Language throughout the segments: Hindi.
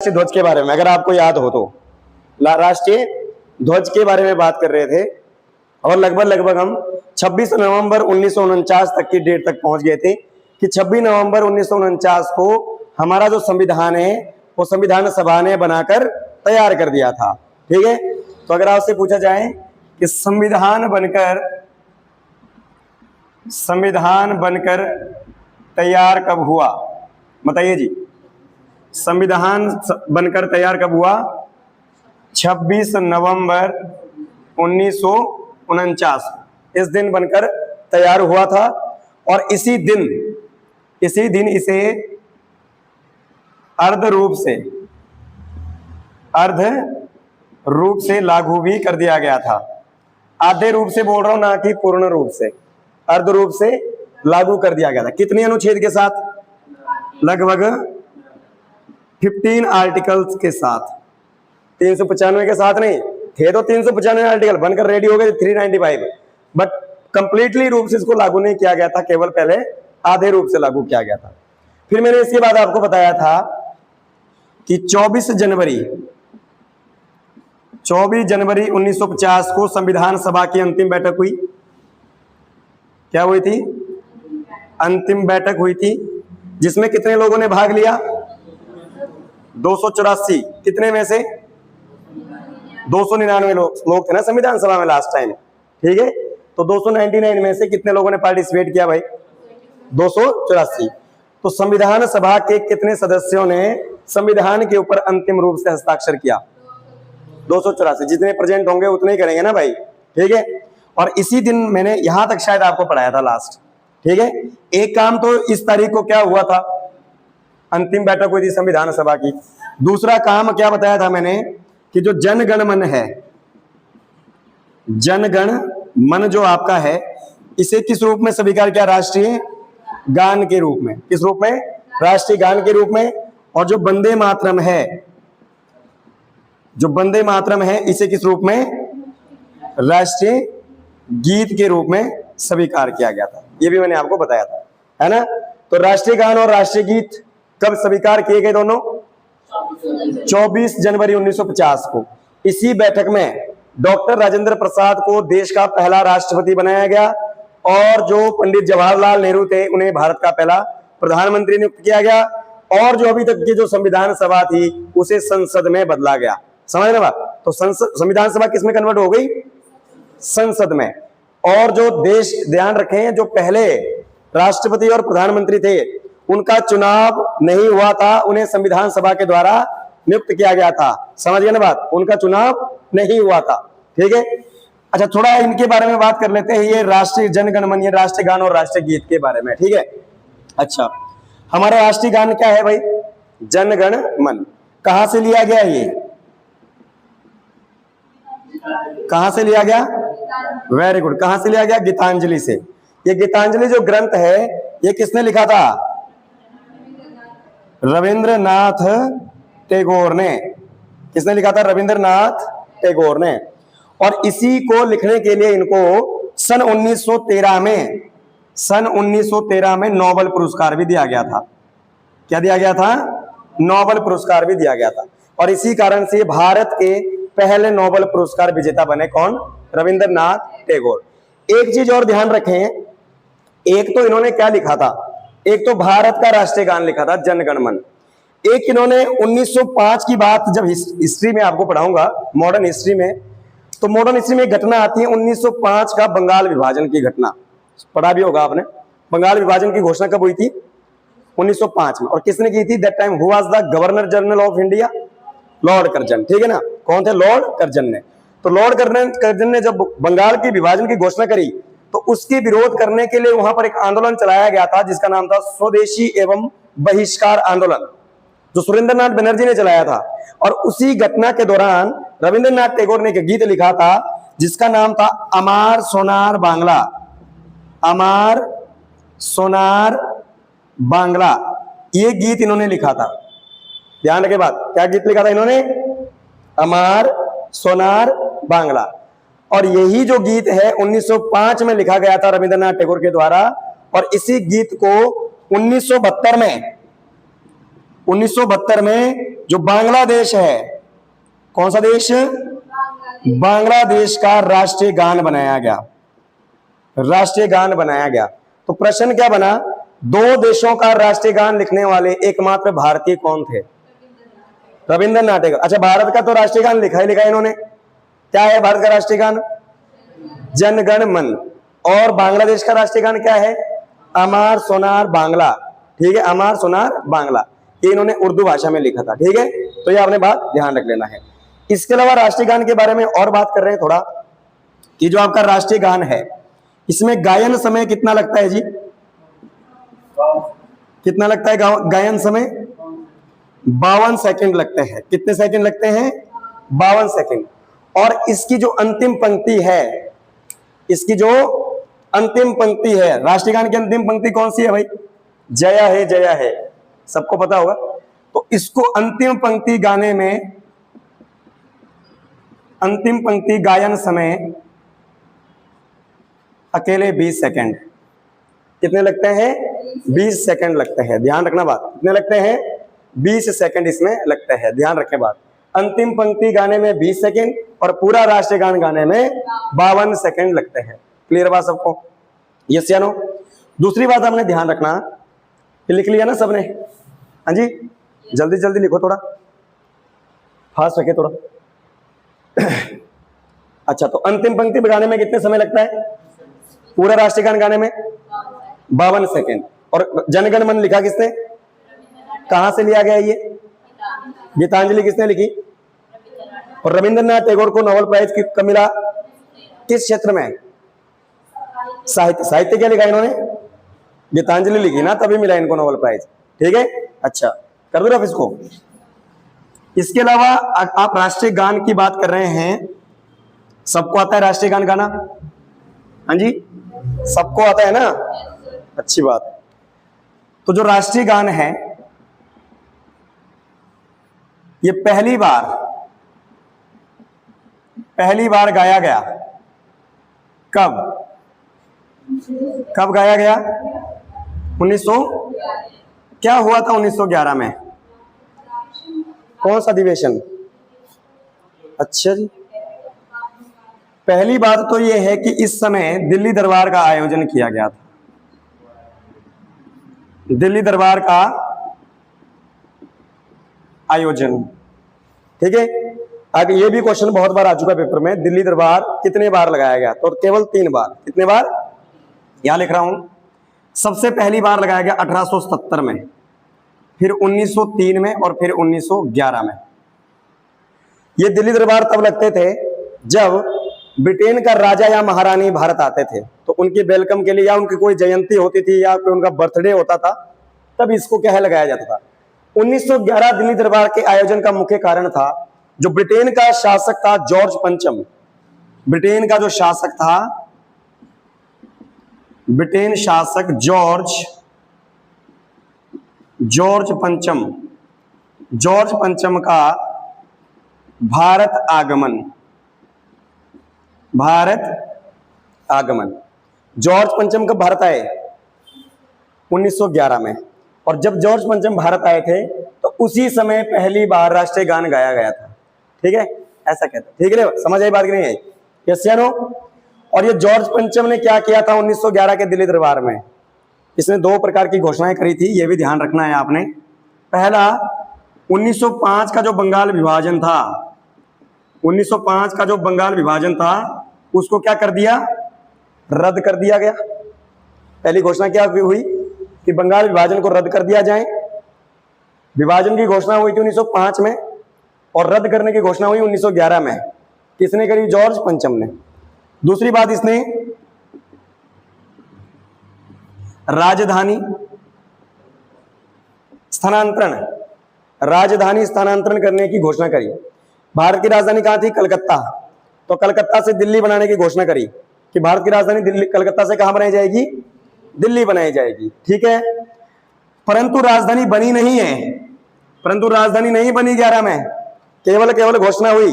राष्ट्रीय ध्वज के बारे में, अगर आपको याद हो तो राष्ट्रीय ध्वज के बारे में बात कर रहे थे और लगभग हम 26 नवंबर 1949 तक की डेट तक पहुंच गए थे कि 26 नवंबर 1949 को हमारा जो संविधान है वो संविधान सभा ने बनाकर तैयार कर दिया था। ठीक है, तो अगर आपसे पूछा जाए कि संविधान बनकर तैयार कब हुआ, बताइए जी। संविधान बनकर तैयार कब हुआ? 26 नवंबर 1949 इस दिन बनकर तैयार हुआ था और इसी दिन इसे अर्ध रूप से लागू भी कर दिया गया था। आधे रूप से बोल रहा हूं, ना कि पूर्ण रूप से, अर्ध रूप से लागू कर दिया गया था। कितने अनुच्छेद के साथ? लगभग 15 आर्टिकल्स के साथ। 395 के साथ नहीं थे, तो 395 आर्टिकल बनकर रेडी हो गए 395, बट कंप्लीटली रूप से इसको लागू नहीं किया गया था, केवल पहले आधे रूप से लागू किया गया था। फिर मैंने इसके बाद आपको बताया था कि 24 जनवरी 1950 को संविधान सभा की अंतिम बैठक हुई। क्या हुई थी? अंतिम बैठक हुई थी, जिसमें कितने लोगों ने भाग लिया? 284। कितने में से? 299 लोग थे ना संविधान सभा में लास्ट टाइम। ठीक है, तो 299 में से कितने लोगों ने पार्टिसिपेट किया भाई? 284। तो संविधान सभा के कितने सदस्यों ने संविधान के ऊपर अंतिम रूप से हस्ताक्षर किया? 284। जितने प्रेजेंट होंगे उतने ही करेंगे ना भाई। ठीक है, और इसी दिन मैंने यहां तक शायद आपको पढ़ाया था लास्ट। ठीक है, एक काम तो इस तारीख को क्या हुआ था? अंतिम बैठक हुई थी संविधान सभा की। दूसरा काम क्या बताया था मैंने कि जो जनगण मन है, जनगण मन जो आपका है, इसे किस रूप में स्वीकार किया? राष्ट्रीय गान के रूप में। किस रूप में? राष्ट्रीय गान के रूप में। और जो वंदे मातरम है, इसे किस रूप में? राष्ट्रीय गीत के रूप में स्वीकार किया गया था। ये भी मैंने आपको बताया था, है ना। तो राष्ट्रीय गान और राष्ट्रीय गीत कब स्वीकार किए गए? दोनों 24 जनवरी 1950 को। इसी बैठक में डॉक्टर राजेंद्र प्रसाद को देश का पहला राष्ट्रपति बनाया गया और जो पंडित जवाहरलाल नेहरू थे उन्हें भारत का पहला प्रधानमंत्री नियुक्त किया गया। और जो अभी तक की जो संविधान सभा थी उसे संसद में बदला गया। समझ रहे बात? तो संविधान सभा किसमें कन्वर्ट हो गई? संसद में। और जो देश, ध्यान रखें, जो पहले राष्ट्रपति और प्रधानमंत्री थे उनका चुनाव नहीं हुआ था, उन्हें संविधान सभा के द्वारा नियुक्त किया गया था। समझ गए ना बात? उनका चुनाव नहीं हुआ था। ठीक है, अच्छा थोड़ा इनके बारे में बात कर लेते हैं। ये राष्ट्रीय जनगण मन, ये राष्ट्रीय गान और राष्ट्रीय गीत के बारे में। ठीक है, अच्छा हमारा राष्ट्रीय गान क्या है भाई? जनगण मन। कहां से लिया गया? ये कहां से लिया गया? Very good. कहां से लिया गया? गीतांजलि से। ये गीतांजलि जो ग्रंथ है ये किसने लिखा था? रविंद्रनाथ टैगोर ने। किसने लिखा था? रविंद्रनाथ टैगोर ने। और इसी को लिखने के लिए इनको सन 1913 में नोबेल पुरस्कार भी दिया गया था। क्या दिया गया था? नोबेल पुरस्कार भी दिया गया था। और इसी कारण से भारत के पहले नोबेल पुरस्कार विजेता बने कौन? रविंद्रनाथ टैगोर। एक चीज और ध्यान रखें, एक तो इन्होंने क्या लिखा था? एक तो भारत का राष्ट्रीय गान लिखा था जनगण मन। एक इन्होंने 1905 की बात, जब हिस्ट्री में आपको पढ़ाऊंगा, मॉडर्न हिस्ट्री में, तो मॉडर्न हिस्ट्री में घटना आती है 1905 का बंगाल विभाजन की घटना। पढ़ा भी होगा आपने। बंगाल विभाजन की घोषणा कब हुई थी? 1905 में। और किसने की थी? That time who was the governor general of India? Lord Curzon. ठीक है ना। कौन थे? लॉर्ड कर्जन ने। तो लॉर्ड कर्जन ने जब बंगाल की विभाजन की घोषणा करी तो उसकी विरोध करने के लिए वहां पर एक आंदोलन चलाया गया था जिसका नाम था स्वदेशी एवं बहिष्कार आंदोलन, जो सुरेंद्रनाथ बनर्जी ने चलाया था। और उसी घटना के दौरान रविंद्रनाथ टैगोर ने एक गीत लिखा था जिसका नाम था अमार सोनार बांग्ला। अमार सोनार बांग्ला, ये गीत इन्होंने लिखा था। ध्यान रखे बात, क्या गीत लिखा था इन्होंने? अमार सोनार बांग्ला। और यही जो गीत है 1905 में लिखा गया था रविंद्रनाथ टैगोर के द्वारा। और इसी गीत को 1972 में जो बांग्लादेश है, कौन सा देश? बांग्लादेश का राष्ट्रीय गान बनाया गया, राष्ट्रीय गान बनाया गया। तो प्रश्न क्या बना, दो देशों का राष्ट्रीय गान लिखने वाले एकमात्र भारतीय कौन थे? रविंद्रनाथ टैगोर। अच्छा, भारत का तो राष्ट्रीय गान लिखा ही लिखा है इन्होंने। क्या है भारत का राष्ट्रीय गान? जन गण मन। और बांग्लादेश का राष्ट्रीय गान क्या है? अमार सोनार बांग्ला। ठीक है, अमार सोनार बांग्ला, ये इन्होंने उर्दू भाषा में लिखा था। ठीक है, तो ये आपने बात ध्यान रख लेना है। इसके अलावा राष्ट्रीय गान के बारे में और बात कर रहे हैं थोड़ा, कि जो आपका राष्ट्रीय गान है इसमें गायन समय कितना लगता है जी? कितना लगता है गायन समय? 52 सेकंड लगते हैं। कितने सेकंड लगते हैं? 52 सेकंड। और इसकी जो अंतिम पंक्ति है, इसकी जो अंतिम पंक्ति है, राष्ट्रीय गान की अंतिम पंक्ति कौन सी है भाई? जया है जया है, सबको पता होगा। तो इसको अंतिम पंक्ति गाने में, अंतिम पंक्ति गायन समय अकेले 20 सेकंड। कितने लगते हैं? 20 सेकंड लगते हैं। ध्यान रखना बात, कितने लगते हैं? 20 सेकंड इसमें लगते हैं। ध्यान रखें बात, अंतिम पंक्ति गाने में 20 सेकंड और पूरा राष्ट्रीय गान गाने में 52 सेकंड लगते हैं। क्लियर बात सबको? यस या नो? दूसरी बात हमने ध्यान रखना, लिख लिया ना सबने? हाँ जी, जल्दी जल्दी लिखो, थोड़ा फास्ट रखे थोड़ा। अच्छा, तो अंतिम पंक्ति गाने में कितने समय लगता है? पूरा राष्ट्रीय गान गाने में 52 सेकंड। और जनगण मन लिखा किसने? कहां से लिया गया ये? गीतांजलि किसने लिखी? और रविंद्रनाथ टैगोर को नोबेल प्राइज कब मिला? किस क्षेत्र में? साहित्य। साहित्य क्या लिखा इन्होंने? गीतांजलि लिखी ना, तभी मिला इनको नोबेल प्राइज। ठीक है, अच्छा कर दो रफ इसको। इसके अलावा आप राष्ट्रीय गान की बात कर रहे हैं, सबको आता है राष्ट्रीय गान गाना? हाँ जी, सबको आता है ना? अच्छी बात है। तो जो राष्ट्रीय गान है ये पहली बार गाया गया कब? कब गाया गया? 1900 क्या हुआ था 1911 में? कौन सा अधिवेशन? अच्छा जी, पहली बात तो यह है कि इस समय दिल्ली दरबार का आयोजन किया गया था। दिल्ली दरबार का आयोजन, ठीक है। अब ये भी क्वेश्चन बहुत बार आ चुका है पेपर में, दिल्ली दरबार कितने बार लगाया गया? तो केवल 3 बार। कितने बार? यहां लिख रहा हूं। सबसे पहली बार लगाया गया 1877 में, फिर 1903 में और फिर 1911 में। ये दिल्ली दरबार तब लगते थे जब ब्रिटेन का राजा या महारानी भारत आते थे, तो उनके वेलकम के लिए या उनकी कोई जयंती होती थी या कोई उनका बर्थडे होता था, तब इसको क्या है लगाया जाता था। 1911 दिल्ली दरबार के आयोजन का मुख्य कारण था जो ब्रिटेन का शासक था जॉर्ज पंचम। ब्रिटेन का जो शासक था, ब्रिटेन शासक जॉर्ज पंचम का भारत आगमन। जॉर्ज पंचम कब भारत आए? 1911 में। और जब जॉर्ज पंचम भारत आए थे तो उसी समय पहली बार राष्ट्रीय गान गाया गया था। ठीक है, ऐसा कहते हैं। ठीक है, समझ आई बात कि नहीं आई? यस या नो? और ये जॉर्ज पंचम ने क्या किया था 1911 के दिल्ली दरबार में? इसने 2 प्रकार की घोषणाएं करी थी, ये भी ध्यान रखना है आपने। पहला, 1905 का जो बंगाल विभाजन था, 1905 का जो बंगाल विभाजन था उसको क्या कर दिया? रद्द कर दिया गया। पहली घोषणा क्या हुई कि बंगाल विभाजन को रद्द कर दिया जाए। विभाजन की घोषणा हुई थी 1905 में और रद्द करने की घोषणा हुई 1911 में। किसने करी? जॉर्ज पंचम ने। दूसरी बात, इसने राजधानी स्थानांतरण करने की घोषणा करी। भारत की राजधानी कहां थी? कलकत्ता। तो कलकत्ता से दिल्ली बनाने की घोषणा करी कि भारत की राजधानी दिल्ली, कलकत्ता से कहां बनाई जाएगी? दिल्ली बनाई जाएगी। ठीक है, परंतु राजधानी बनी नहीं है। परंतु राजधानी नहीं बनी 11 में, केवल घोषणा हुई।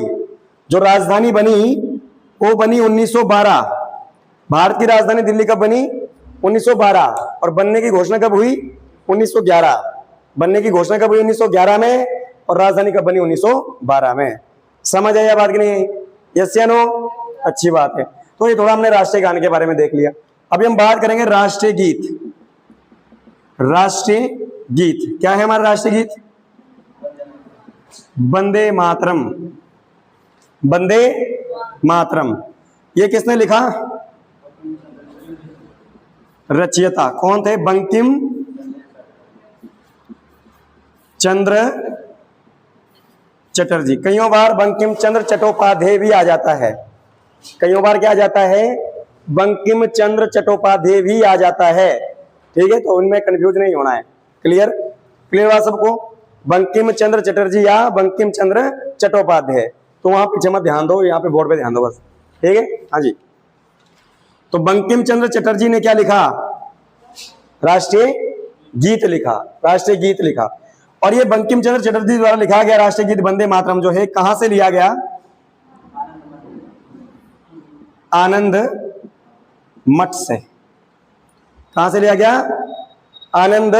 जो राजधानी बनी वो बनी 1912। भारत की राजधानी दिल्ली कब बनी? 1912। और बनने की घोषणा कब हुई? 1911। बनने की घोषणा कब हुई? 1911 में। और राजधानी कब बनी? 1912 में। समझ आया बात कि नहीं? यस या नो? अच्छी बात है। तो ये थोड़ा हमने राष्ट्रीय गान के बारे में देख लिया। अभी हम बात करेंगे राष्ट्रीय गीत। राष्ट्रीय गीत क्या है हमारा राष्ट्रीय गीत? वंदे मातरम। वंदे मातरम। ये किसने लिखा? रचयिता कौन थे? बंकिम चंद्र चटर्जी। कईयों बार बंकिम चंद्र चट्टोपाध्याय भी आ जाता है। कईयों बार क्या आ जाता है? बंकिम चंद्र चट्टोपाध्याय भी आ जाता है। ठीक है, तो उनमें कंफ्यूज नहीं होना है। क्लियर? क्लियर बात सबको? बंकिम चंद्र चटर्जी या बंकिम चंद्र चट्टोपाध्याय। तो वहां पीछे मत ध्यान दो, यहाँ पे बोर्ड पे ध्यान दो बस। ठीक है, हाँ जी। तो बंकिम चंद्र चटर्जी ने क्या लिखा? राष्ट्रीय गीत लिखा। राष्ट्रीय गीत लिखा। और ये बंकिम चंद्र चटर्जी द्वारा लिखा गया राष्ट्रीय गीत वंदे मातरम जो है कहां से लिया गया? आनंद मठ से। कहां से लिया गया? आनंद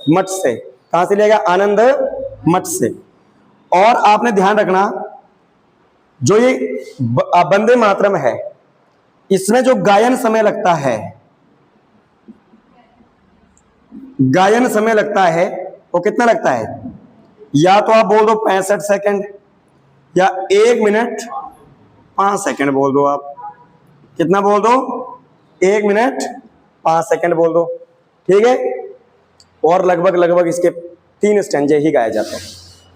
मठ से। कहां से लिया गया? आनंद मठ से। और आपने ध्यान रखना, जो ये वंदे मातरम है इसमें जो गायन समय लगता है, गायन समय लगता है वो कितना लगता है? या तो आप बोल दो 65 सेकंड या 1 मिनट 5 सेकंड बोल दो। आप कितना बोल दो? 1 मिनट 5 सेकंड बोल दो। ठीक है, और लगभग इसके 3 स्टैंजे ही गाए जाते हैं।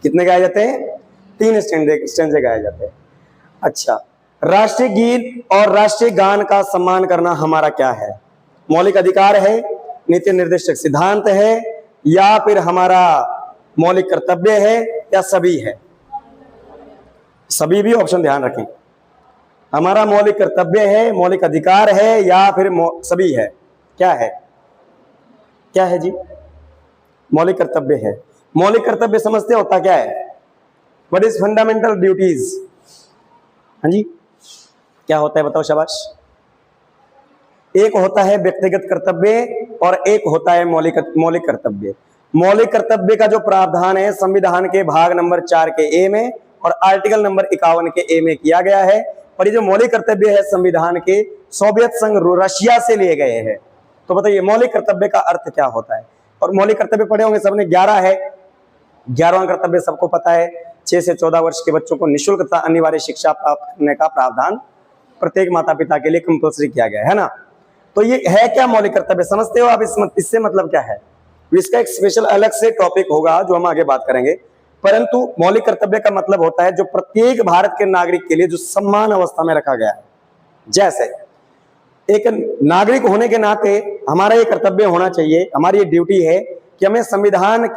कितने गाए जाते हैं? 3 स्टैंजे गाए जाते हैं। अच्छा, राष्ट्रीय गीत और राष्ट्रीय गान का सम्मान करना हमारा क्या है? मौलिक अधिकार है, नीति निर्देशक सिद्धांत है, या फिर हमारा मौलिक कर्तव्य है, या सभी है? सभी भी ऑप्शन ध्यान रखें। हमारा मौलिक कर्तव्य है, मौलिक अधिकार है, या फिर सभी है? क्या है? क्या है जी? मौलिक कर्तव्य है। मौलिक कर्तव्य समझते होता क्या है? What is fundamental duties? हाँ जी, क्या होता है बताओ? शाबाश। एक होता है व्यक्तिगत कर्तव्य और एक होता है मौलिक कर्तव्य। मौलिक कर्तव्य का जो प्रावधान है संविधान के भाग नंबर 4 के ए में और आर्टिकल नंबर 51 के ए में किया गया है। और ये जो मौलिक कर्तव्य है संविधान के सोवियत संघ रशिया से लिए गए हैं। तो बताइए मौलिक कर्तव्य का अर्थ क्या होता है? और मौलिक कर्तव्य पढ़े होंगे सबने, 11 है। 11वां कर्तव्य सबको पता है, 6 से 14 वर्ष के बच्चों को निःशुल्क तथा अनिवार्य शिक्षा प्राप्त करने का प्रावधान प्रत्येक माता पिता के लिए कंपल्सरी किया गया है ना। तो ये है क्या मौलिक कर्तव्य? समझते हो आप? इससे मतलब क्या है? इसका एक स्पेशल अलग से टॉपिक होगा जो हम आगे बात करेंगे। परंतु मौलिक कर्तव्य का मतलब होता है जो प्रत्येक भारत के नागरिक के लिए जो सम्मान अवस्था में रखा गया है। जैसे एक नागरिक होने के नाते हमारा ये कर्तव्य होना चाहिए, हमारी ये ड्यूटी है कि हमें संविधान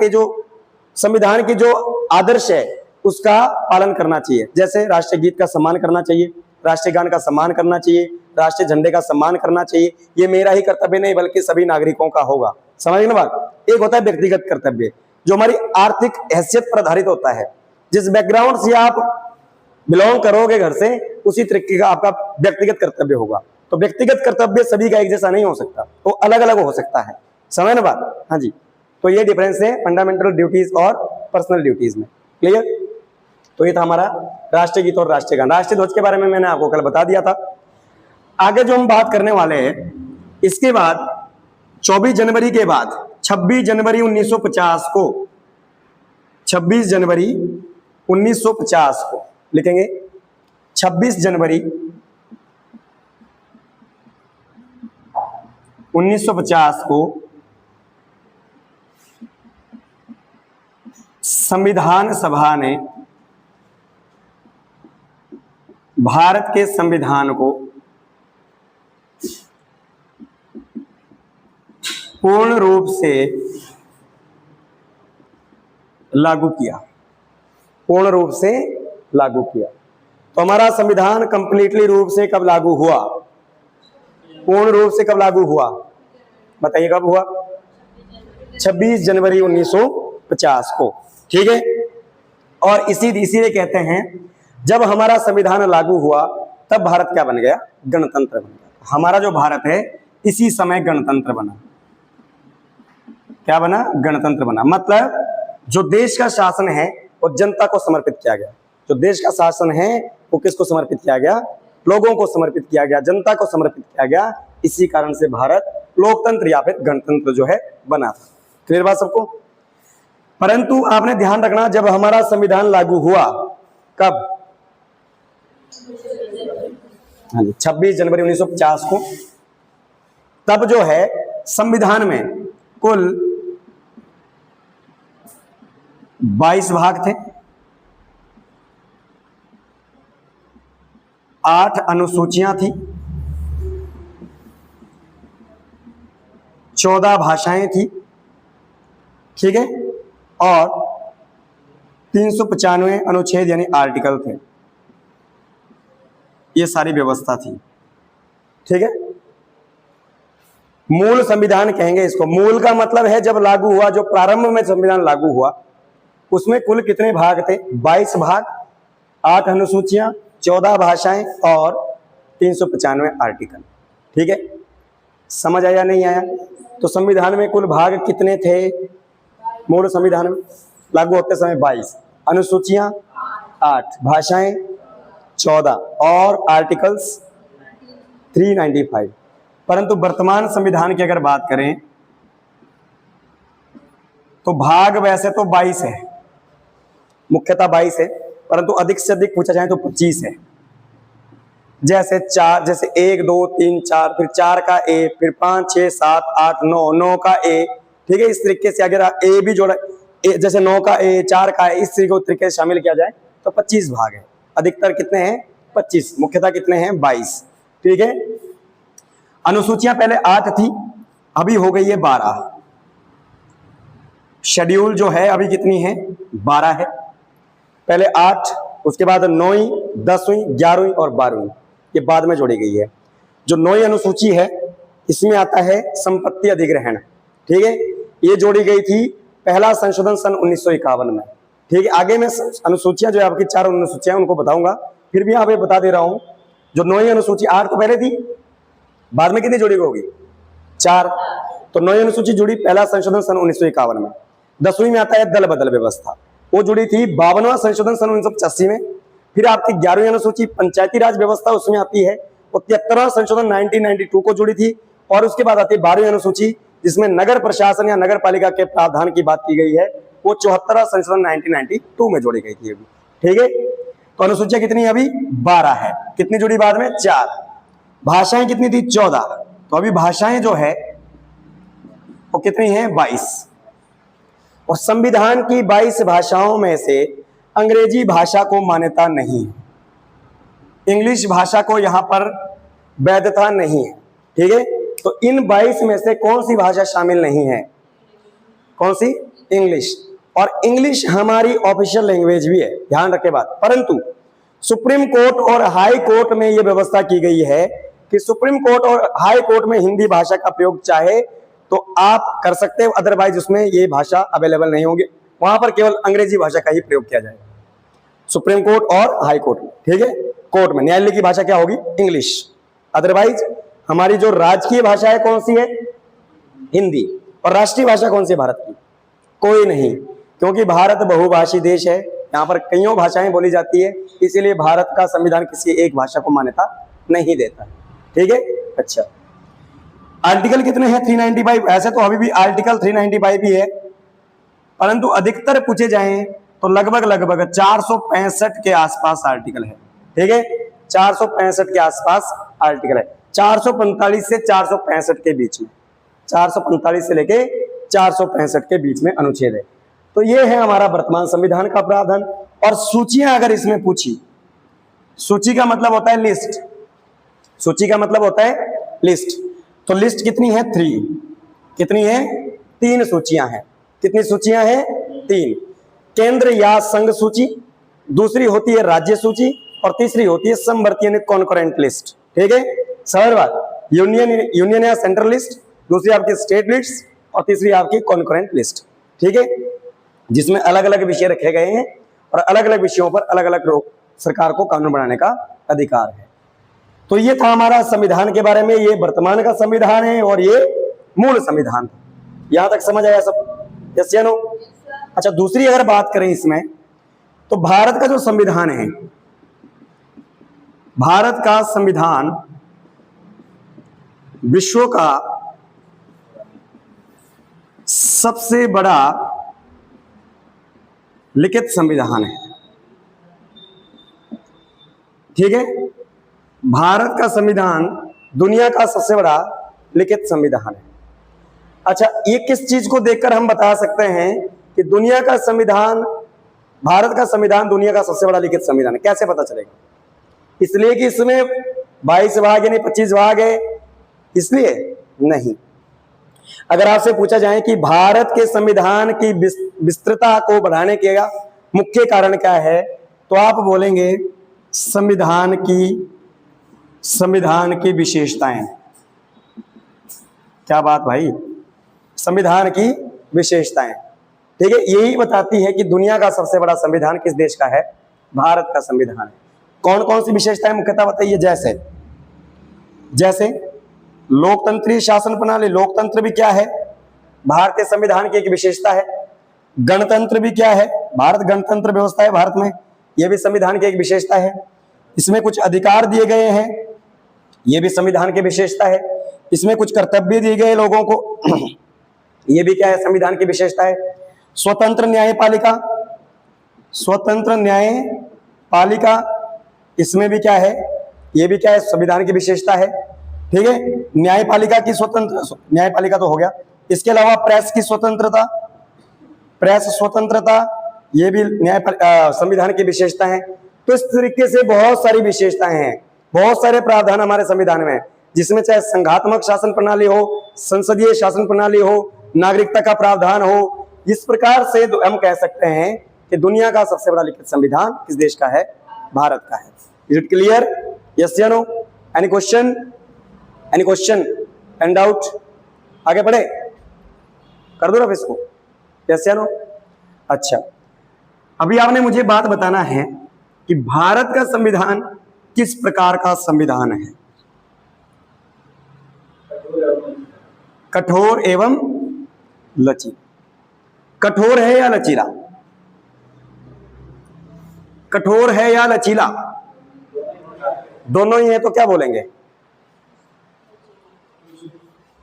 की जो आदर्श है उसका पालन करना चाहिए। जैसे राष्ट्रीय गीत का सम्मान करना चाहिए, राष्ट्रीय गान का सम्मान करना चाहिए, राष्ट्रीय झंडे का सम्मान करना चाहिए। ये मेरा ही कर्तव्य नहीं बल्कि सभी नागरिकों का होगा। समझ ना बात? एक होता है व्यक्तिगत कर्तव्य जो हमारी आर्थिक हैसियत पर आधारित होता है। जिस बैकग्राउंड से आप बिलोंग करोगे घर से, उसी तरीके का आपका व्यक्तिगत कर्तव्य होगा। तो व्यक्तिगत कर्तव्य सभी का एक जैसा नहीं हो सकता, वो अलग अलग हो सकता है। समझ ना बात? हाँ जी। तो ये डिफरेंस है फंडामेंटल ड्यूटीज और पर्सनल ड्यूटीज में। क्लियर? तो ये था हमारा राष्ट्रीय गीत और राष्ट्रीय गान। राष्ट्रीय ध्वज के बारे में मैंने आपको कल बता दिया था। आगे जो हम बात करने वाले हैं, इसके बाद 24 जनवरी के बाद 26 जनवरी 1950 को 26 जनवरी 1950 को लिखेंगे। 26 जनवरी 1950 को संविधान सभा ने भारत के संविधान को पूर्ण रूप से लागू किया। पूर्ण रूप से लागू किया। तो हमारा संविधान कंप्लीटली रूप से कब लागू हुआ? पूर्ण रूप से कब लागू हुआ? बताइए कब हुआ? 26 जनवरी 1950 को। ठीक है। और इसीलिए कहते हैं जब हमारा संविधान लागू हुआ तब भारत क्या बन गया? गणतंत्र बन गया। हमारा जो भारत है इसी समय गणतंत्र बना। क्या बना? गणतंत्र बना। मतलब जो देश का शासन है वो जनता को समर्पित किया गया। जो देश का शासन है वो किसको समर्पित किया गया? लोगों को समर्पित किया गया, जनता को समर्पित किया गया। इसी कारण से भारत लोकतंत्र या फिर गणतंत्र जो है बना था। क्लियर बात सबको? परंतु आपने ध्यान रखना, जब हमारा संविधान लागू हुआ, कब? 26 जनवरी 1950 को। तब जो है संविधान में कुल 22 भाग थे, 8 अनुसूचियां थी, 14 भाषाएं थी, ठीक है, और 395 अनुच्छेद यानी आर्टिकल थे। ये सारी व्यवस्था थी, ठीक है। मूल संविधान कहेंगे इसको। मूल का मतलब है जब लागू हुआ, जो प्रारंभ में संविधान लागू हुआ उसमें कुल कितने भाग थे? 22 भाग, 8 अनुसूचियां, 14 भाषाएं और 395 आर्टिकल, ठीक है। समझ आया नहीं आया? तो संविधान में कुल भाग कितने थे? मूल संविधान में लागू होते समय 22, अनुसूचियां 8, भाषाएं 14 और आर्टिकल्स 395। परंतु वर्तमान संविधान की अगर बात करें तो भाग वैसे तो 22 है, मुख्यतः 22 है, परंतु अधिक से अधिक पूछा जाए तो 25 है। जैसे 4, जैसे 1 2 3 4, फिर 4 का ए, फिर 5 6 7 8 9, 9 का ए, ठीक है। इस तरीके से अगर ए भी जोड़ा, जैसे 9 का ए, 4 का ए, इस तरीके से शामिल किया जाए तो 25 भाग है। अधिकतर कितने हैं? 25। मुख्यतः कितने हैं? 22, ठीक है। अनुसूचियां पहले 8 थी, अभी हो गई है 12। शेड्यूल जो है अभी कितनी है? 12 है। पहले 8, उसके बाद 9वीं, 10वीं, 11वीं और 12वीं, ये बाद में जोड़ी गई है। जो 9वीं अनुसूची है इसमें आता है संपत्ति अधिग्रहण, ठीक है। ये जोड़ी गई थी पहला संशोधन सन 1951 में, ठीक है। आगे में अनुसूचियां जो है आपकी 4 अनुसूचियां उनको बताऊंगा, फिर भी यहाँ पे बता दे रहा हूं। जो 9वीं अनुसूची 8 तो पहले थी, बाद में कितनी जोड़ी होगी? 4। तो 9वीं अनुसूची जुड़ी पहला संशोधन सन 1951 में। 10वीं में आता है दल बदल व्यवस्था, वो जुड़ी थी 52वां संशोधन सन 1985 में। फिर आपकी 11वीं अनुसूची पंचायती राज व्यवस्था, उसमें आती है वो 73वां संशोधन 1992 को जुड़ी थी। और उसके बाद आती है 12वीं अनुसूची, जिसमें नगर प्रशासन या नगर पालिका के प्रावधान की बात की गई है, वो 74वां संशोधन 1992 में जोड़ी गई थी अभी, ठीक है। तो अनुसूचियां कितनी अभी? 12 है। कितनी जुड़ी बाद में? 4। भाषाएं कितनी थी? 14। तो अभी भाषाएं जो है वो कितनी है? 22। और संविधान की 22 भाषाओं में से अंग्रेजी भाषा को मान्यता नहीं है, इंग्लिश भाषा को यहां पर वैधता नहीं है, ठीक है। तो इन 22 में से कौन सी भाषा शामिल नहीं है? कौन सी? इंग्लिश। और इंग्लिश हमारी ऑफिशियल लैंग्वेज भी है, ध्यान रखे बात। परंतु सुप्रीम कोर्ट और हाई कोर्ट में यह व्यवस्था की गई है कि सुप्रीम कोर्ट और हाई कोर्ट में हिंदी भाषा का प्रयोग चाहे तो आप कर सकते हो, अदरवाइज उसमें ये भाषा अवेलेबल नहीं होगी, वहां पर केवल अंग्रेजी भाषा का ही प्रयोग किया जाएगा, सुप्रीम कोर्ट और हाई कोर्ट में, ठीक है। कोर्ट में न्यायालय की भाषा क्या होगी? इंग्लिश। अदरवाइज हमारी जो राजकीय भाषा है कौन सी है? हिंदी। और राष्ट्रीय भाषा कौन सी है भारत की? कोई नहीं, क्योंकि भारत बहुभाषी देश है, यहाँ पर कईयों भाषाएं बोली जाती है, इसीलिए भारत का संविधान किसी एक भाषा को मान्यता नहीं देता, ठीक है। अच्छा, आर्टिकल कितने हैं? 395। ऐसे तो अभी भी आर्टिकल 395 भी है, परंतु अधिकतर पूछे जाएं तो लगभग 465 के आसपास आर्टिकल है, ठीक है। 465 के आसपास आर्टिकल है, 445 से 465 के बीच में, 445 से लेके 465 के बीच में अनुच्छेद है। तो ये है हमारा वर्तमान संविधान का प्रावधान। और सूचियां अगर इसमें पूछी, सूची का मतलब होता है लिस्ट, सूची का मतलब होता है लिस्ट। तो लिस्ट कितनी है? 3। कितनी है? 3 सूचियां हैं। कितनी सूचियां हैं? 3। केंद्र या संघ सूची, दूसरी होती है राज्य सूची, और तीसरी होती है समवर्ती यानी कॉन्करेंट लिस्ट, ठीक है। सरल बात, यूनियन या सेंट्रल लिस्ट, दूसरी आपकी स्टेट लिस्ट, और तीसरी आपकी कॉन्करेंट लिस्ट, ठीक है, जिसमें अलग अलग विषय रखे गए हैं और अलग अलग विषयों पर अलग अलग सरकार को कानून बनाने का अधिकार है। तो ये था हमारा संविधान के बारे में। ये वर्तमान का संविधान है और ये मूल संविधान था। यहां तक समझ आया सब? यस या नो? अच्छा, दूसरी अगर बात करें इसमें तो भारत का जो संविधान है, भारत का संविधान विश्व का सबसे बड़ा लिखित संविधान है। ठीक है, भारत का संविधान दुनिया का सबसे बड़ा लिखित संविधान है। अच्छा, ये किस चीज को देखकर हम बता सकते हैं कि दुनिया का संविधान, भारत का संविधान दुनिया का सबसे बड़ा लिखित संविधान है? कैसे पता चलेगा? इसलिए कि इसमें 22 भाग यानी 25 भाग है, इसलिए नहीं। अगर आपसे पूछा जाए कि भारत के संविधान की विस्तृतता को बढ़ाने का मुख्य कारण क्या है, तो आप बोलेंगे संविधान की विशेषताएं। क्या बात भाई, संविधान की विशेषताएं। ठीक है, यही बताती है कि दुनिया का सबसे बड़ा संविधान किस देश का है? भारत का संविधान है। कौन कौन सी विशेषताएं मुख्यतः बताइए? जैसे लोकतंत्रीय शासन प्रणाली, लोकतंत्र भी क्या है? भारतीय संविधान की एक विशेषता है। गणतंत्र भी क्या है? भारत गणतंत्र व्यवस्था है भारत में, यह भी संविधान की एक विशेषता है। इसमें कुछ अधिकार दिए गए हैं, यह भी संविधान की विशेषता है। इसमें कुछ कर्तव्य दिए गए लोगों को, यह भी क्या है? संविधान की विशेषता है। स्वतंत्र न्यायपालिका, इसमें भी क्या है? यह भी क्या है? संविधान की विशेषता है। ठीक है, न्यायपालिका तो हो गया। इसके अलावा प्रेस स्वतंत्रता, यह भी संविधान की विशेषता है। तो इस तरीके से बहुत सारी विशेषताएं हैं, बहुत सारे प्रावधान हमारे संविधान में, जिसमें चाहे संघात्मक शासन प्रणाली हो, संसदीय शासन प्रणाली हो, नागरिकता का प्रावधान हो। इस प्रकार से हम कह सकते हैं कि दुनिया का सबसे बड़ा लिखित संविधान किस देश का है? भारत का है। Is it clear? यस या no? Any question? Any doubt? आगे बढ़े, कर दो रफ इसको। यस या नो? अच्छा, अभी आपने मुझे बात बताना है कि भारत का संविधान किस प्रकार का संविधान है? कठोर एवं लचीला। कठोर है या लचीला? कठोर है या लचीला? दोनों ही है, तो क्या बोलेंगे?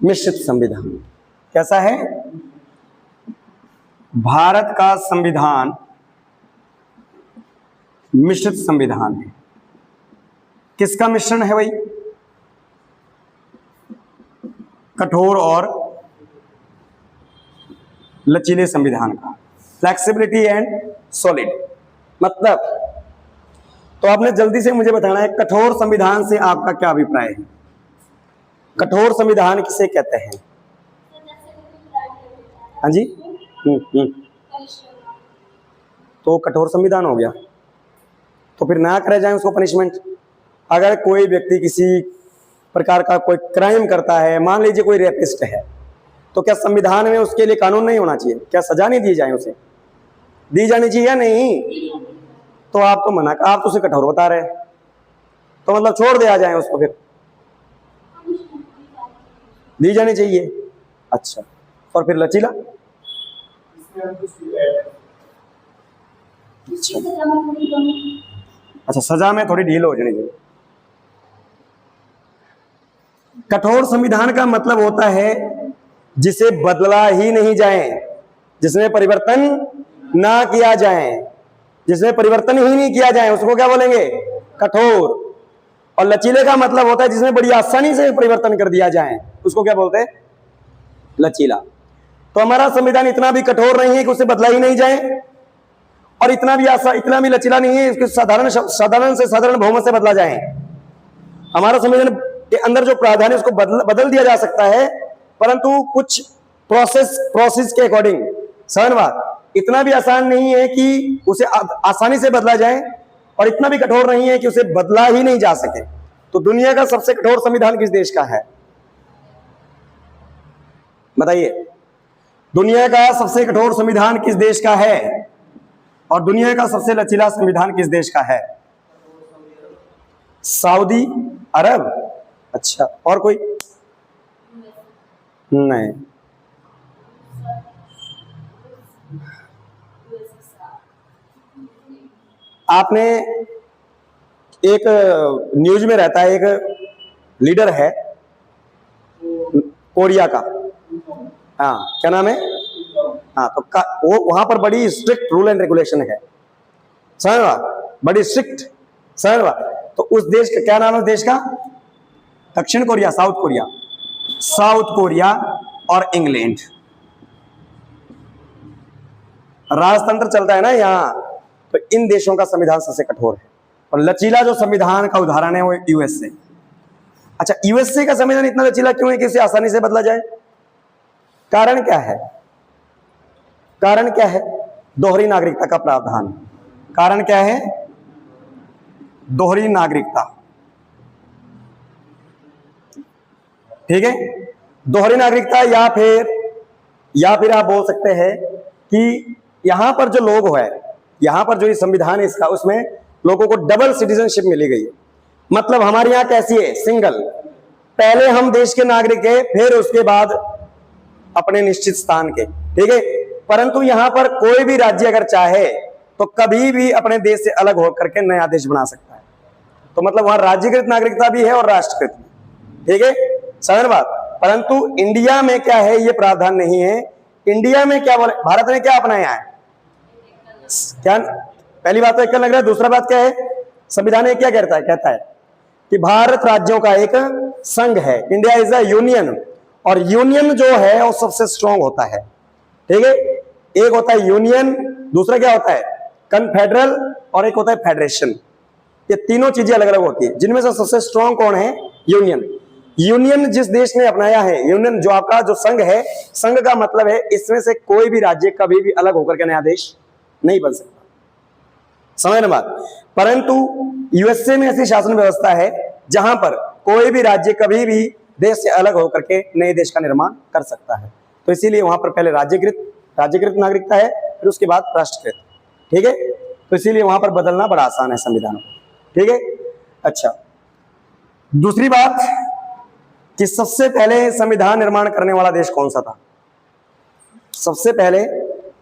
मिश्रित संविधान। कैसा है? भारत का संविधान मिश्रित संविधान है। किसका मिश्रण है भाई? कठोर और लचीले संविधान का। Flexibility and solid. मतलब, तो आपने जल्दी से मुझे बताना है कठोर संविधान से आपका क्या अभिप्राय है? कठोर संविधान किसे कहते हैं? हाँ जी, तो कठोर संविधान हो गया, तो फिर ना करे जाए उसको पनिशमेंट। अगर कोई व्यक्ति किसी प्रकार का कोई क्राइम करता है, मान लीजिए कोई रेपिस्ट है, तो क्या संविधान में उसके लिए कानून नहीं होना चाहिए? क्या सजा नहीं दी जाए? उसे दी जानी चाहिए या नहीं? तो आप तो मना, आप तो उसे कठोर बता रहे हैं, तो मतलब छोड़ दिया जाए उसको, फिर दी जानी चाहिए। अच्छा, और फिर लचीला? अच्छा, सजा में थोड़ी ढील हो जानी चाहिए। कठोर संविधान का मतलब होता है जिसे बदला ही नहीं जाए, जिसमें परिवर्तन ना किया जाए, जिसमें परिवर्तन ही नहीं किया जाए, उसको क्या बोलेंगे? कठोर। और लचीले का मतलब होता है जिसमें बड़ी आसानी से परिवर्तन कर दिया जाए, उसको क्या बोलते हैं? लचीला। तो हमारा संविधान इतना भी कठोर नहीं है कि उसे बदला ही नहीं जाए, और इतना भी लचीला नहीं है इसके साधारण से साधारण बहुमत से बदला जाए। हमारा संविधान के अंदर जो प्रावधान है उसको बदल दिया जा सकता है, परंतु कुछ प्रोसेस के अकॉर्डिंग। समझ बात? इतना भी आसान नहीं है कि उसे आसानी से बदला जाए, और इतना भी कठोर नहीं है कि उसे बदला ही नहीं जा सके। तो दुनिया का सबसे कठोर संविधान किस देश का है? बताइए, दुनिया का सबसे कठोर संविधान किस देश का है? और दुनिया का सबसे लचीला संविधान किस देश का है? सऊदी अरब। अच्छा, और कोई? नहीं। आपने एक न्यूज में रहता है, एक लीडर है कोरिया का, हाँ क्या नाम है, हाँ तो वो वहां पर बड़ी स्ट्रिक्ट रूल एंड रेगुलेशन है, समझ, बड़ी स्ट्रिक्ट, समझ। तो उस देश का क्या नाम है, उस देश का? दक्षिण Korea, south Korea, south Korea और इंग्लैंड। राजतंत्र चलता है ना यहाँ, तो इन देशों का संविधान सबसे कठोर है। और लचीला जो संविधान का उदाहरण है वो यूएसए। अच्छा, यूएसए का संविधान इतना लचीला क्यों है कि इसे आसानी से बदला जाए? कारण क्या है? कारण क्या है? दोहरी नागरिकता का प्रावधान। कारण क्या है? दोहरी नागरिकता, ठीक है। दोहरी नागरिकता या फिर आप बोल सकते हैं कि यहां पर जो लोग है, यहां पर जो ये संविधान है इसका, उसमें लोगों को डबल सिटीजनशिप मिली गई है। मतलब हमारे यहां कैसी है? सिंगल, पहले हम देश के नागरिक है, फिर उसके बाद अपने निश्चित स्थान के, ठीक है। परंतु यहां पर कोई भी राज्य अगर चाहे तो कभी भी अपने देश से अलग होकर के नया देश बना सकता है। तो मतलब वहां राज्यकृत नागरिकता भी है और राष्ट्रकृत भी, ठीक है, समझ बात। परंतु इंडिया में क्या है, ये प्रावधान नहीं है। इंडिया में क्या बोले, भारत ने क्या अपनाया है? क्या, पहली बात तो एक लग रहा है, दूसरा बात क्या है, संविधान क्या कहता है कि भारत राज्यों का एक संघ है, इंडिया इज अ यूनियन। और यूनियन जो है वो सबसे स्ट्रांग होता है, ठीक है। एक होता है यूनियन, दूसरा क्या होता है? कन्फेडरल, और एक होता है फेडरेशन। ये तीनों चीजें अलग अलग होती है, जिनमें से सबसे स्ट्रांग कौन है? यूनियन। यूनियन जिस देश ने अपनाया है, यूनियन जो आपका जो संघ है, संघ का मतलब है इसमें से कोई भी राज्य कभी भी अलग होकर के नया देश नहीं बन सकता, समझ ना बात। परंतु यूएसए में ऐसी शासन व्यवस्था है जहां पर कोई भी राज्य कभी भी देश से अलग होकर के नए देश का निर्माण कर सकता है। तो इसीलिए वहां पर पहले राज्यकृत नागरिकता है, फिर उसके बाद राष्ट्रकृत, ठीक है। तो इसीलिए वहां पर बदलना बड़ा आसान है संविधान, ठीक है। अच्छा, दूसरी बात कि सबसे पहले संविधान निर्माण करने वाला देश कौन सा था? सबसे पहले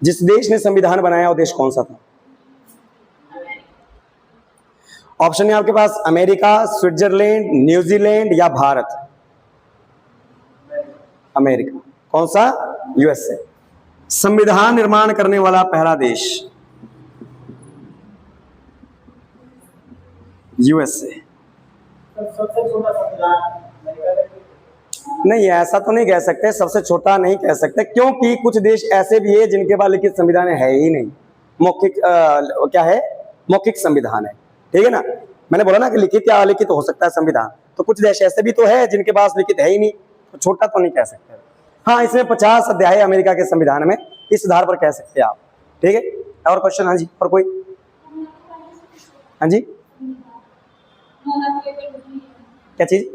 जिस देश ने संविधान बनाया वो देश कौन सा था? ऑप्शन है आपके पास, अमेरिका, स्विट्जरलैंड, न्यूजीलैंड या भारत। अमेरिका। कौन सा? यूएसए। संविधान निर्माण करने वाला पहला देश यूएसए। सबसे छोटा संविधान नहीं, ऐसा तो नहीं कह सकते, सबसे छोटा नहीं कह सकते, क्योंकि कुछ देश ऐसे भी है जिनके पास लिखित संविधान है ही नहीं, मौखिक क्या है? मौखिक संविधान है, ठीक है ना। मैंने बोला ना कि लिखित या अलिखित हो सकता है संविधान, तो कुछ देश ऐसे भी तो है जिनके पास लिखित है ही नहीं, तो छोटा तो नहीं कह सकते। हाँ, इसमें 50 अध्याय है अमेरिका के संविधान में, इस आधार पर कह सकते हैं आप, ठीक है। और क्वेश्चन? हाँ जी, और कोई? हाँ जी, क्या चीज?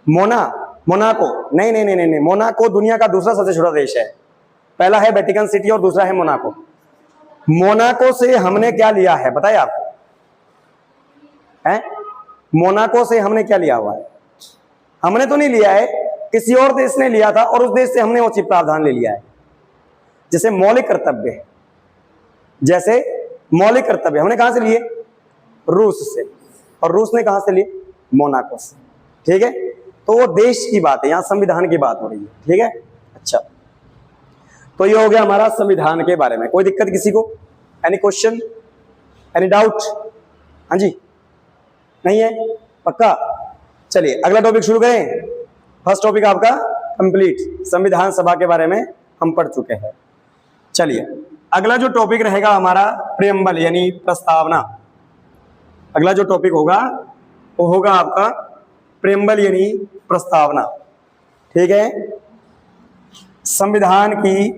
मोनाको? नहीं, मोनाको दुनिया का दूसरा सबसे छोटा देश है। पहला है वेटिकन सिटी और दूसरा है मोनाको। मोनाको से हमने क्या लिया है बताइए आपको? मोनाको से हमने क्या लिया हुआ है? हमने तो नहीं लिया है, किसी और देश ने लिया था और उस देश से हमने उचित प्रावधान ले लिया है। जैसे मौलिक कर्तव्य, हमने कहां से लिए? रूस से। और रूस ने कहां से लिए? मोनाको से, ठीक है। तो वो देश की बात है, यहां संविधान की बात हो रही है, ठीक है। अच्छा, तो ये हो गया हमारा संविधान के बारे में। कोई दिक्कत किसी को? Any question, any doubt? हाँ जी, नहीं है? पक्का? चलिए अगला टॉपिक शुरू करें। फर्स्ट टॉपिक आपका कंप्लीट, संविधान सभा के बारे में हम पढ़ चुके हैं। चलिए अगला जो टॉपिक रहेगा हमारा प्रेम्बल यानी प्रस्तावना। अगला जो टॉपिक होगा वो होगा आपका प्रेम्बल यानी प्रस्तावना, ठीक है। संविधान की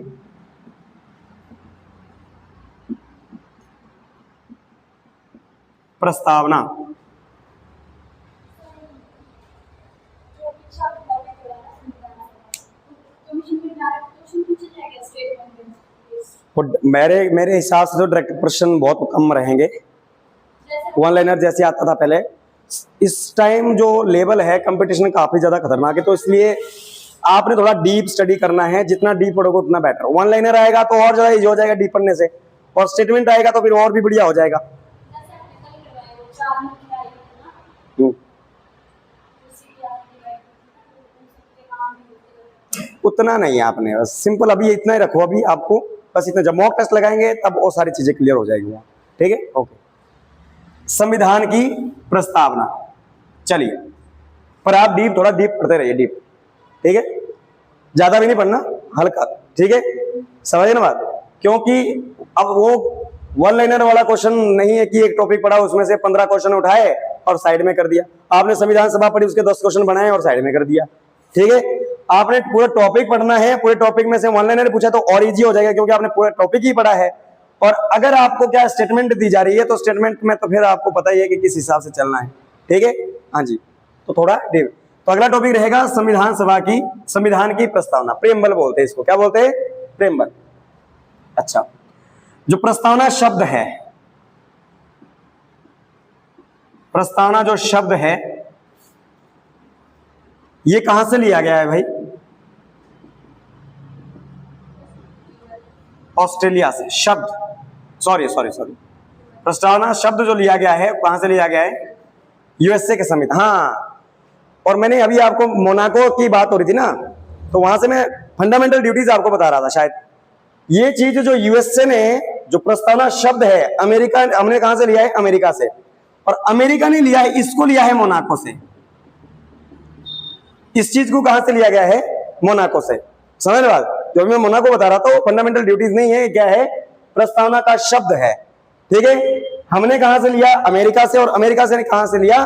प्रस्तावना। मेरे हिसाब से तो डायरेक्ट प्रश्न बहुत कम रहेंगे, वन लाइनर जैसे आता था पहले। इस टाइम जो लेवल है कंपटीशन काफी ज्यादा खतरनाक है, तो इसलिए आपने थोड़ा डीप स्टडी करना है। जितना डीप पढ़ोगे उतना बेटर। वन लाइनर आएगा तो और ज्यादा इजी हो जाएगा डीप पढ़ने से, और स्टेटमेंट आएगा तो फिर और भी बढ़िया हो जाएगा, हम्म, उतना नहीं है आपने, बस सिंपल अभी इतना ही रखो, अभी आपको बस इतना, जब मॉक टेस्ट लगाएंगे तब वो सारी चीजें क्लियर हो जाएगी वहाँ। ठीक है, ओके। संविधान की प्रस्तावना, चलिए, पर आप डीप, थोड़ा डीप पढ़ते रहिए, डीप, ठीक है, ज्यादा भी नहीं पढ़ना, हल्का, ठीक है, समझे ना बात, क्योंकि अब वो वन लाइनर वाला क्वेश्चन नहीं है कि एक टॉपिक पढ़ा उसमें से 15 क्वेश्चन उठाए और साइड में कर दिया। आपने संविधान सभा पढ़ी, उसके 10 क्वेश्चन बनाए और साइड में कर दिया। ठीक है, आपने पूरा टॉपिक पढ़ना है, पूरे टॉपिक में से वन लाइनर पूछा तो और इजी हो जाएगा, क्योंकि आपने पूरा टॉपिक ही पढ़ा है। और अगर आपको क्या स्टेटमेंट दी जा रही है, तो स्टेटमेंट में तो फिर आपको पता ही है कि किस हिसाब से चलना है। ठीक है, हाँ जी, तो थोड़ा डीप। तो अगला टॉपिक रहेगा संविधान सभा की, संविधान की प्रस्तावना, प्रेमबल बोलते हैं इसको, क्या बोलते हैं, प्रेमबल। अच्छा, जो प्रस्तावना शब्द है, प्रस्तावना जो शब्द है, ये कहां से लिया गया है भाई, ऑस्ट्रेलिया से। शब्द, सॉरी, प्रस्तावना शब्द जो लिया गया है कहां से लिया गया है, यूएसए के समिति। हाँ, और मैंने अभी आपको मोनाको की बात हो रही थी ना, तो वहां से मैं फंडामेंटल ड्यूटीज आपको बता रहा था शायद। ये चीज जो यूएसए ने, जो प्रस्तावना शब्द है, अमेरिका, हमने कहां से लिया है, अमेरिका से, और अमेरिका ने लिया है, इसको लिया है मोनाको से। इस चीज को कहां से लिया गया है, मोनाको से। समझ रहे बात, जो मैं मोनाको बता रहा था वो फंडामेंटल ड्यूटीज नहीं है, क्या है, प्रस्तावना का शब्द है। ठीक है, हमने कहां से लिया, अमेरिका से, और अमेरिका से कहां से लिया,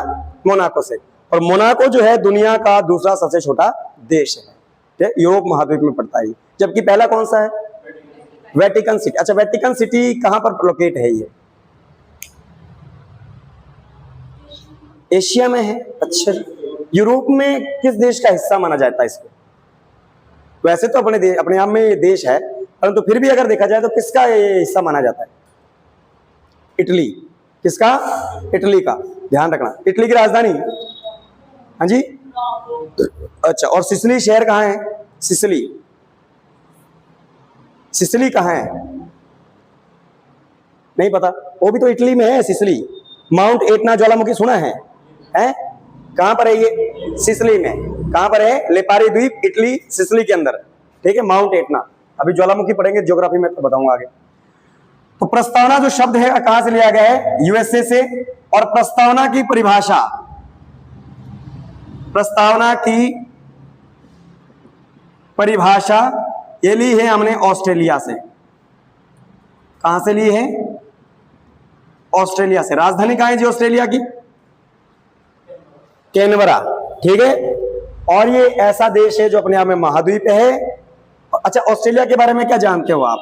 मोनाको से। और मोनाको जो है दुनिया का दूसरा सबसे छोटा देश है, यूरोप महाद्वीप में पड़ता है, जबकि पहला कौन सा है, वेटिकन सिटी। अच्छा, वेटिकन सिटी कहां पर लोकेट है, ये एशिया में है। अच्छा, यूरोप में किस देश का हिस्सा माना जाता है इसको, वैसे तो अपने आप में ये देश है, परंतु फिर भी अगर देखा जाए तो किसका ये हिस्सा माना जाता है, इटली। किसका, इटली का, ध्यान रखना, इटली की राजधानी, हाँ जी, अच्छा, और सिसिली शहर कहाँ है, सिसिली, सिसिली कहाँ है, नहीं पता, वो भी तो इटली में है, सिसिली। माउंट एटना ज्वालामुखी सुना है, हैं, कहां पर है ये, सिसिली में। कहां पर है, लेपारी द्वीप, इटली, सिसिली के अंदर। ठीक है, माउंट एटना, अभी ज्वालामुखी पढ़ेंगे ज्योग्राफी में तो बताऊंगा आगे। तो प्रस्तावना जो शब्द है कहां से लिया गया है, यूएसए से। और प्रस्तावना की परिभाषा, प्रस्तावना की परिभाषा ये ली है हमने ऑस्ट्रेलिया से। कहां से ली है, ऑस्ट्रेलिया से। राजधानी कहां है जी ऑस्ट्रेलिया की, कैनबरा। ठीक है, और ये ऐसा देश है जो अपने आप में महाद्वीप है। अच्छा, ऑस्ट्रेलिया के बारे में क्या जानते हो आप,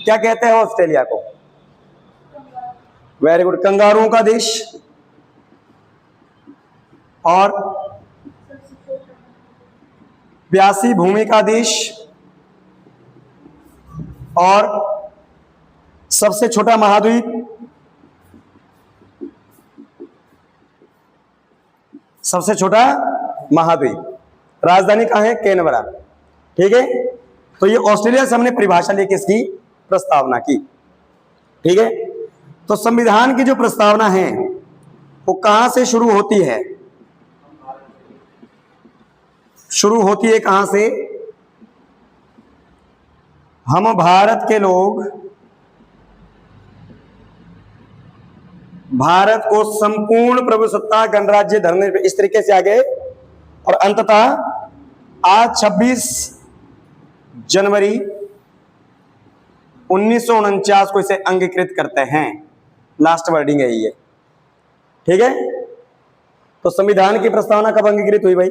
क्या कहते हैं ऑस्ट्रेलिया को, वेरी गुड, कंगारुओं का देश, और प्यासी भूमि का देश, और सबसे छोटा महाद्वीप, सबसे छोटा महाद्वीप। राजधानी कहां है, कैनबरा। ठीक है, तो ये ऑस्ट्रेलिया से हमने परिभाषा ली किसकी, प्रस्तावना की। ठीक है, तो संविधान की जो प्रस्तावना है वो कहां से शुरू होती है, शुरू होती है कहां से, हम भारत के लोग भारत को संपूर्ण प्रभुसत्ता गणराज्य धरने पे, इस तरीके से आगे, और अंततः आज 26 जनवरी 1949 को इसे अंगीकृत करते हैं। लास्ट वर्डिंग है ये। ठीक है, तो संविधान की प्रस्तावना कब अंगीकृत हुई भाई,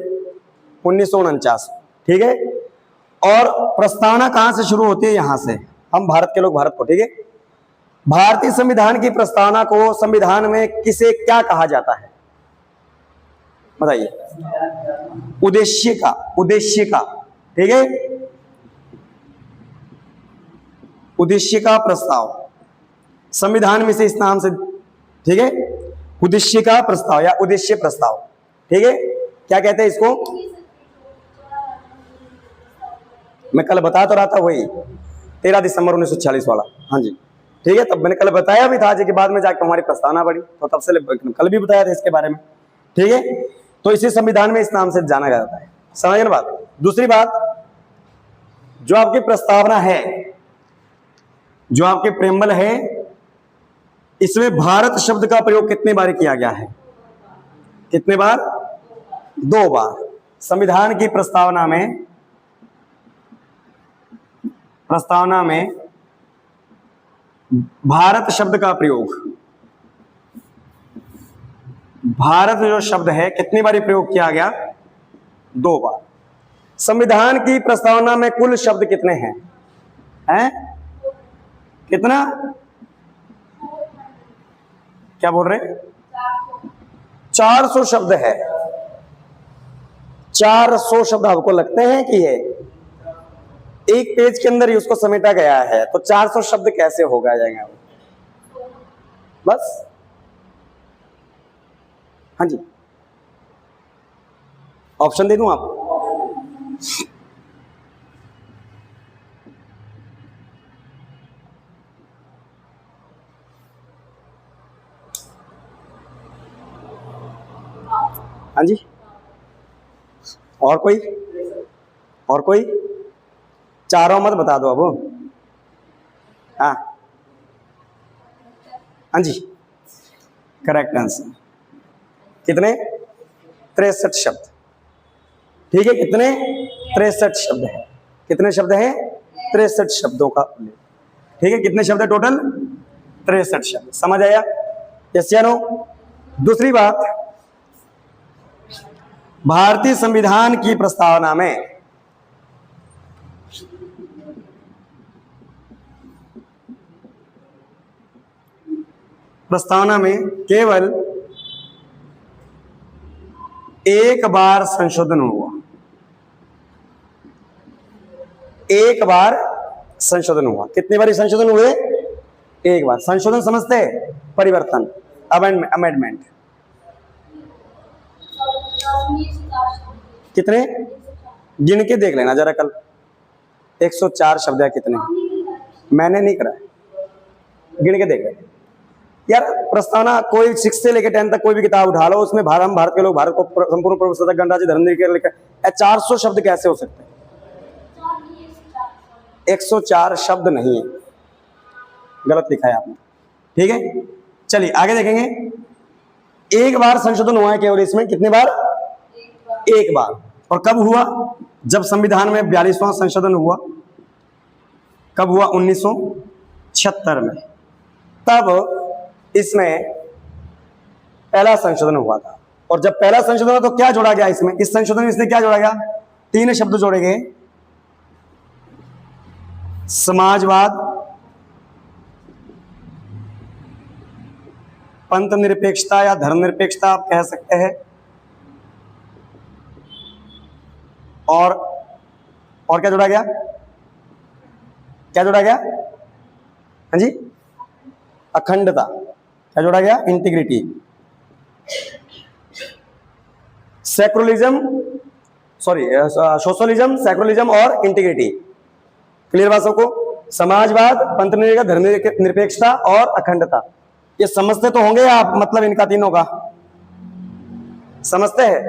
1949। ठीक है, और प्रस्तावना कहां से शुरू होती है, यहां से, हम भारत के लोग भारत को। ठीक है, भारतीय संविधान की प्रस्तावना को संविधान में किसे क्या कहा जाता है, बताइए, उद्देश्य का, उद्देश्य का। ठीक है, उद्देश्य का प्रस्ताव, संविधान में से इस नाम से। ठीक है, उद्देश्य का प्रस्ताव या उद्देश्य प्रस्ताव। ठीक है, क्या कहते हैं इसको, मैं कल बता तो रहा था, वही 13 दिसंबर 1946 वाला। हाँ जी, ठीक है, तब मैंने कल बताया भी था, जो कि बाद में जाके हमारी प्रस्तावना बढ़ी, तो तब से कल भी बताया था इसके बारे में। ठीक है, तो इसी संविधान में इस नाम से जाना जाता है। समझ गए बात। दूसरी बात, जो आपकी प्रस्तावना है, जो आपके प्रेम्बल है, इसमें भारत शब्द का प्रयोग कितने बार किया गया है? कितने बार? 2 बार। संविधान की प्रस्तावना में भारत शब्द का प्रयोग, भारत जो शब्द है कितनी बार प्रयोग किया गया? 2 बार। संविधान की प्रस्तावना में कुल शब्द कितने हैं? कितना? क्या बोल रहे? 400 शब्द है। 400 शब्द आपको लगते हैं कि ये एक पेज के अंदर ही उसको समेटा गया है, तो 400 शब्द कैसे हो जाएगा? बस। हाँ जी, ऑप्शन दे दूं आप? हाँ जी, और कोई? और कोई? चारों मत बता दो अब। हाँ हाँ जी, करेक्ट आंसर। कितने? 63 शब्द। ठीक है, कितने? 63 शब्द है। कितने शब्द हैं? 63 शब्दों का उल्लेख। ठीक है, कितने शब्द है टोटल? 63 शब्द। समझ आया? यस या नो? दूसरी बात, भारतीय संविधान की प्रस्तावना में केवल एक बार संशोधन हुआ। एक बार संशोधन हुआ। कितनी बार संशोधन हुए? एक बार। संशोधन समझते हैं? परिवर्तन, अमेंडमेंट। कितने? गिन के देख लेना जरा कल। 104 शब्द है। कितने? मैंने नहीं करा, गिन के देख लेना यार। प्रस्तावना कोई 6 से लेकर 10 तक कोई भी किताब उठा लो, उसमें भारत के लोग भारत को संपूर्ण प्रभुसत्ता गणराज्य धर्मनिरपेक्ष लिखा 400 शब्द कैसे हो सकते हैं? 104 शब्द नहीं है, गलत लिखा है आपने। ठीक है, चलिए आगे देखेंगे। एक बार संशोधन हुआ है केवल इसमें। कितने बार? एक बार। और कब हुआ? जब संविधान में 42वां संशोधन हुआ। कब हुआ? 1976 में। तब इसमें पहला संशोधन हुआ था। और जब पहला संशोधन हुआ तो क्या जोड़ा गया इसमें? इस संशोधन में इसने क्या जोड़ा गया? 3 शब्द जोड़े गए। समाजवाद, पंथ निरपेक्षता या धर्मनिरपेक्षता आप कह सकते हैं, और क्या जोड़ा गया? क्या जोड़ा गया? हाँ जी, अखंडता। क्या जोड़ा गया? Integrity. Secularism, sorry socialism, secularism और इंटीग्रिटी। क्लियर बात सबको? समाजवाद, पंथ धर्मनिरपेक्षता और अखंडता। ये समझते तो होंगे आप, मतलब इनका तीनों का समझते हैं?